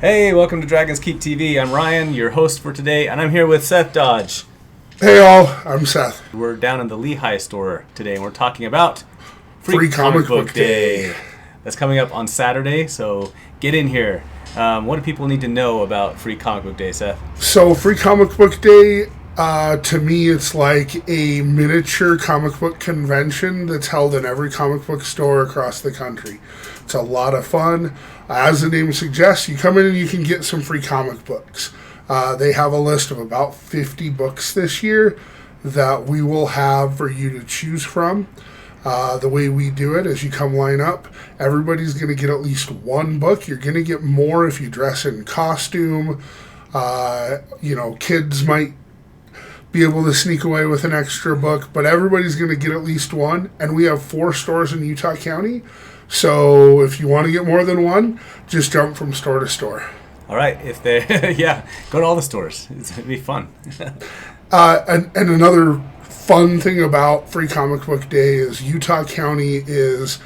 Hey, welcome to Dragons Keep TV. I'm Ryan, your host for today, and I'm here with Seth Dodge. Hey all, I'm Seth. We're down in the Lehi store today, and we're talking about Free Comic Book Day. That's coming up on Saturday, so get in here. What do people need to know about Free Comic Book Day, Seth? So Free Comic Book Day, to me, it's like a miniature comic book convention that's held in every comic book store across the country. It's a lot of fun. As the name suggests, you come in and you can get some free comic books. They have a list of about 50 books this year that we will have for you to choose from. The way we do it is you come line up. Everybody's going to get at least one book. You're going to get more if you dress in costume. Kids might be able to sneak away with an extra book, but everybody's going to get at least one. And we have 4 stores in Utah County. So if you want to get more than one, just jump from store to store. All right, if they, go to all the stores. It's going to be fun. And another fun thing about Free Comic Book Day is Utah County is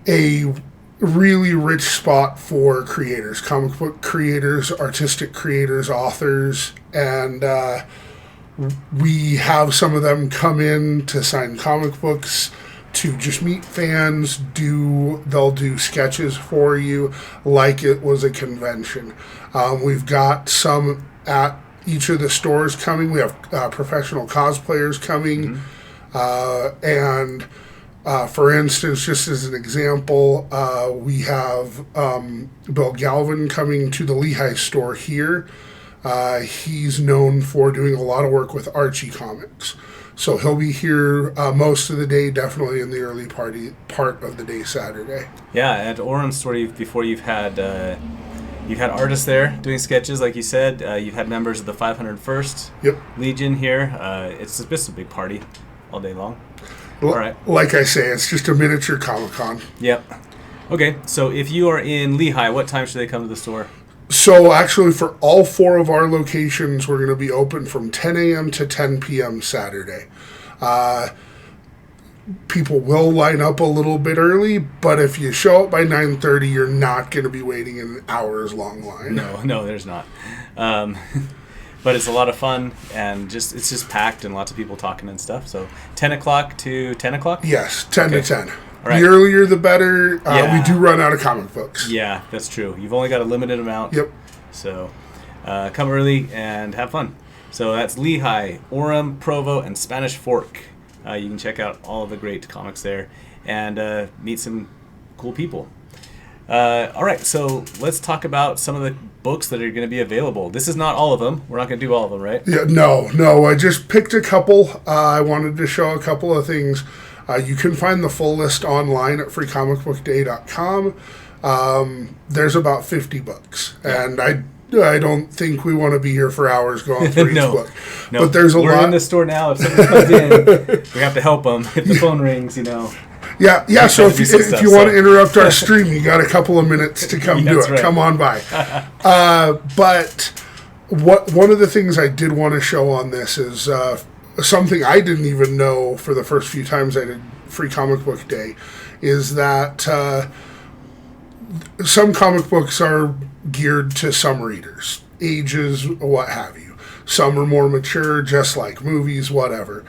a really rich spot for creators, comic book creators, artistic creators, authors, and we have some of them come in to sign comic books, to just meet fans. They'll do sketches for you like it was a convention. We've got some at each of the stores coming. We have professional cosplayers coming. For instance, just as an example, we have Bill Galvin coming to the Lehi store here. He's known for doing a lot of work with Archie comics. So he'll be here most of the day, definitely in the early part of the day Saturday. Yeah, at Orem store before you've had artists there doing sketches, like you said. You've had members of the 501st Legion here. It's just a big party all day long. All right. Like I say, it's just a miniature Comic-Con. Yep. Okay, so if you are in Lehi, what time should they come to the store? So actually, for all 4 of our locations, we're going to be open from 10 a.m. to 10 p.m. Saturday. People will line up a little bit early, but if you show up by 9:30, you're not going to be waiting in an hours-long line. No, there's not. But it's a lot of fun, and it's just packed and lots of people talking and stuff. So 10 o'clock to 10 o'clock? Yes, 10 to 10. Right. The earlier, the better. We do run out of comic books. Yeah, that's true. You've only got a limited amount. Yep. So come early and have fun. So that's Lehi, Orem, Provo, and Spanish Fork. You can check out all of the great comics there and meet some cool people. All right, so let's talk about some of the books that are going to be available. This is not all of them. We're not going to do all of them, right? Yeah, no. I just picked a couple. I wanted to show a couple of things. You can find the full list online at freecomicbookday.com. There's about 50 books, and I don't think we want to be here for hours going through each book. No, but there's a lot. We're in the store now. If someone comes in, we have to help them. If the phone rings, Yeah. So if you want to interrupt our stream, you got a couple of minutes to come do it. Right. Come on by. But one of the things I did want to show on this is something I didn't even know for the first few times I did Free Comic Book Day, is that some comic books are geared to some readers, ages, what have you. Some are more mature, just like movies, whatever.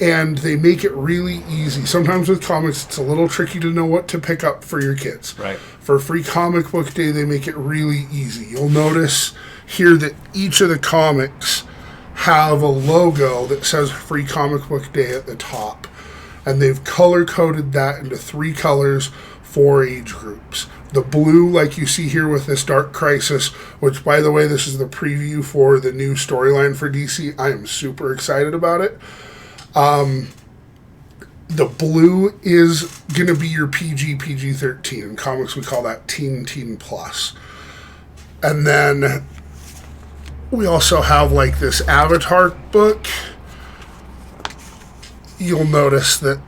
And they make it really easy. Sometimes with comics, it's a little tricky to know what to pick up for your kids. Right. For Free Comic Book Day, they make it really easy. You'll notice here that each of the comics have a logo that says Free Comic Book Day at the top. And they've color-coded that into 3 colors, 4 age groups. The blue, like you see here with this Dark Crisis, which, by the way, this is the preview for the new storyline for DC. I am super excited about it. The blue is going to be your PG-13. In comics, we call that teen plus. And then we also have like this Avatar book. You'll notice that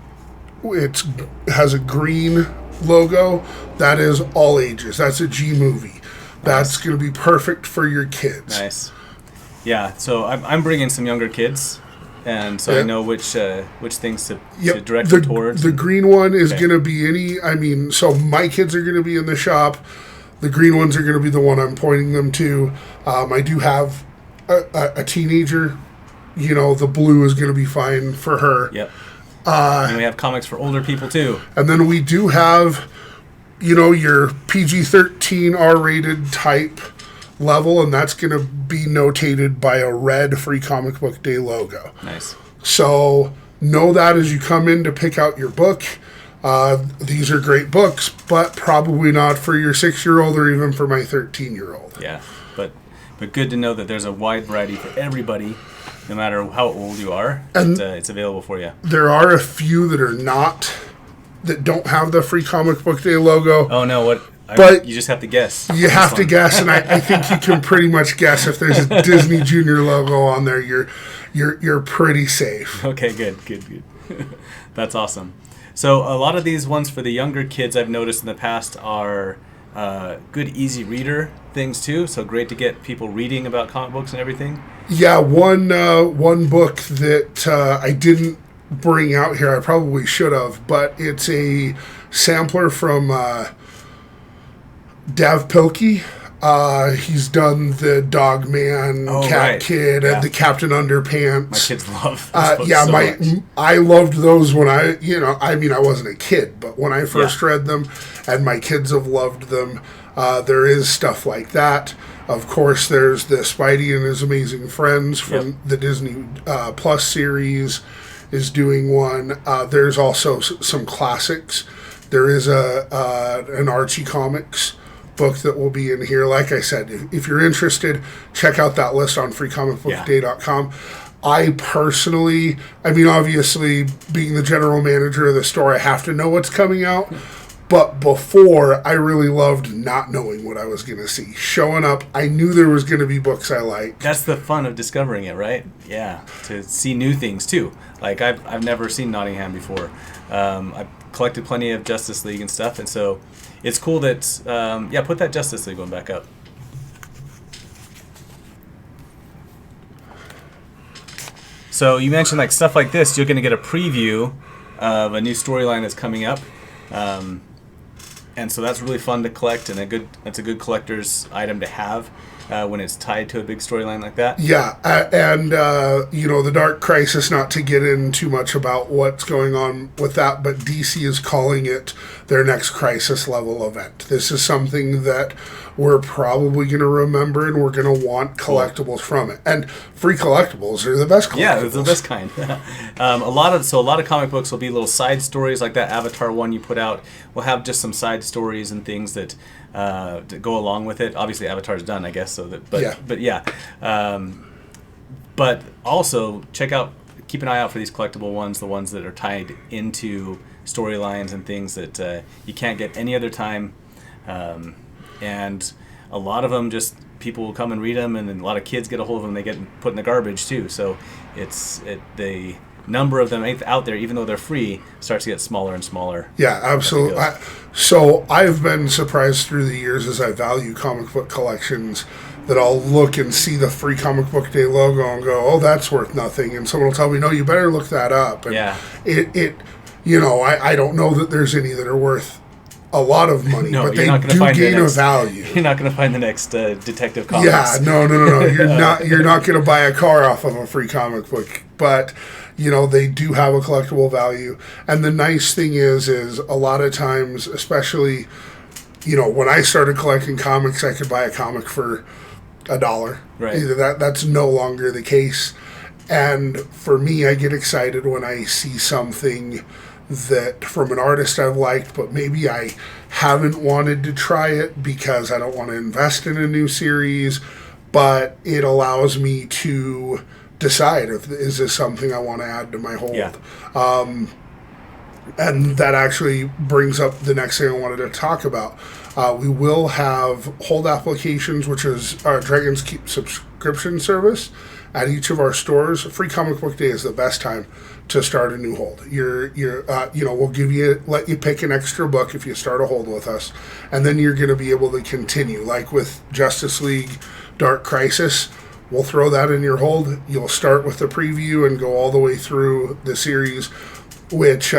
it has a green logo. That is all ages. That's a G movie. That's going to be perfect for your kids. Nice. Yeah, so I'm bringing some younger kids. And so I know which things to direct them towards. The green one is going to be so my kids are going to be in the shop. The green ones are going to be the one I'm pointing them to. I do have a teenager. The blue is going to be fine for her. Yep. And we have comics for older people too. And then we do have, your PG-13 R-rated type level, and that's going to be notated by a red Free Comic Book Day logo. Nice. So know that as you come in to pick out your book. These are great books, but probably not for your 6-year-old or even for my 13-year-old. Yeah, but good to know that there's a wide variety for everybody, no matter how old you are. And it's available for you. There are a few that don't have the Free Comic Book Day logo. Oh no, what? But you just have to guess. You have to guess, and I think you can pretty much guess if there's a Disney Junior logo on there. You're pretty safe. Okay, good. That's awesome. So a lot of these ones for the younger kids I've noticed in the past are good, easy reader things too. So great to get people reading about comic books and everything. Yeah, one book that I didn't bring out here, I probably should have, but it's a sampler from Dav Pilkey. He's done the Dog Man, Cat Kid, and the Captain Underpants. My kids love those so much. I loved those when I wasn't a kid, but when I first read them, and my kids have loved them. There is stuff like that. Of course, there's the Spidey and His Amazing Friends from the Disney Plus series is doing one. There's also some classics. There is an Archie Comics book that will be in here. Like I said, if you're interested, check out that list on freecomicbookday.com. I personally, obviously, being the general manager of the store, I have to know what's coming out. But before, I really loved not knowing what I was going to see. Showing up, I knew there was going to be books I liked. That's the fun of discovering it, right? Yeah, to see new things too. Like I've never seen Nottingham before. I've collected plenty of Justice League and stuff, and so it's cool that put that Justice League one back up. So you mentioned like stuff like this. You're going to get a preview of a new storyline that's coming up. And so that's really fun to collect, and that's a good collector's item to have when it's tied to a big storyline like that. Yeah, and the Dark Crisis, not to get in too much about what's going on with that, but DC is calling it their next Crisis level event. This is something that we're probably going to remember, and we're going to want collectibles from it. And free collectibles are the best collectibles. Yeah, it's the best kind. A lot of comic books will be little side stories, like that Avatar one you put out. We'll have just some side stories and things that go along with it. Obviously, Avatar's done, I guess. But also keep an eye out for these collectible ones, the ones that are tied into storylines and things that you can't get any other time. And a lot of them just people will come and read them, and then a lot of kids get a hold of them. They get put in the garbage too. So the number of them out there, even though they're free, starts to get smaller and smaller. Yeah, absolutely. So I've been surprised through the years as I value comic book collections that I'll look and see the Free Comic Book Day logo and go, oh, that's worth nothing. And someone will tell me, no, you better look that up. And I don't know that there's any that are worth a lot of money, but they do gain a value. You're not going to find the next Detective Comics. Yeah, no. You're not going to buy a car off of a free comic book, but they do have a collectible value. And the nice thing is a lot of times, especially, when I started collecting comics, I could buy a comic for $1. Right. That's no longer the case. And for me, I get excited when I see something that from an artist I've liked, but maybe I haven't wanted to try it because I don't want to invest in a new series, but it allows me to decide is this something I want to add to my hold. Yeah. And that actually brings up the next thing I wanted to talk about. We will have hold applications, which is our Dragon's Keep subscription service at each of our stores. Free Comic Book Day is the best time to start a new hold. We'll let you pick an extra book if you start a hold with us, and then you're going to be able to continue. Like with Justice League Dark Crisis, we'll throw that in your hold. You'll start with the preview and go all the way through the series, which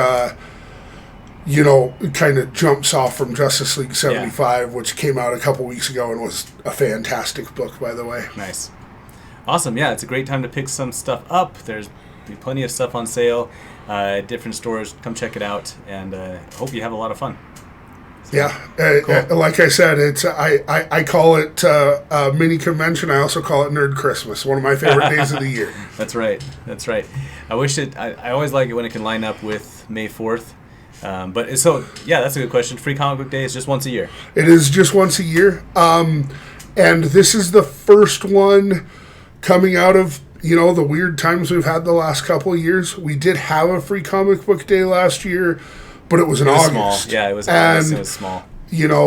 it kind of jumps off from Justice League 75, which came out a couple weeks ago and was a fantastic book, by the way. Nice. Awesome. Yeah, it's a great time to pick some stuff up. There's plenty of stuff on sale at different stores. Come check it out, and hope you have a lot of fun. So, cool. Like I said, it's I call it a mini convention. I also call it Nerd Christmas, one of my favorite days of the year. That's right. I wish I always like it when it can line up with May 4th. That's a good question. Free Comic Book Day is just once a year. It is just once a year. And this is the first one coming out of, the weird times we've had the last couple of years. We did have a Free Comic Book Day last year, but it was in August. Small. Yeah, it was August. It was small.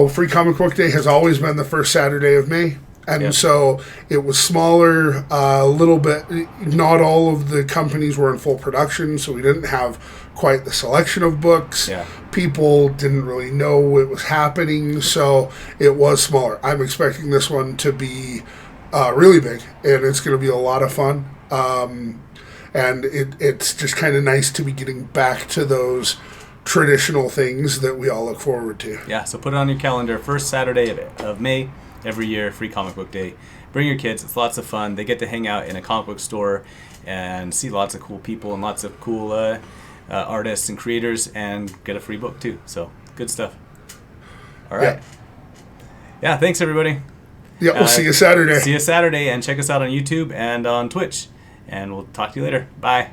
Free Comic Book Day has always been the first Saturday of May. And so it was smaller, a little bit. Not all of the companies were in full production, so we didn't have quite the selection of books. Yeah. People didn't really know it was happening, so it was smaller. I'm expecting this one to be really big, and it's going to be a lot of fun. And it's just kind of nice to be getting back to those traditional things that we all look forward to. Yeah, so put it on your calendar. First Saturday of May. Every year, Free Comic Book Day. Bring your kids. It's lots of fun. They get to hang out in a comic book store and see lots of cool people and lots of cool artists and creators and get a free book too. So, good stuff. All right. Yeah, thanks everybody. Yeah, we'll see you Saturday. See you Saturday, and check us out on YouTube and on Twitch. And we'll talk to you later. Bye.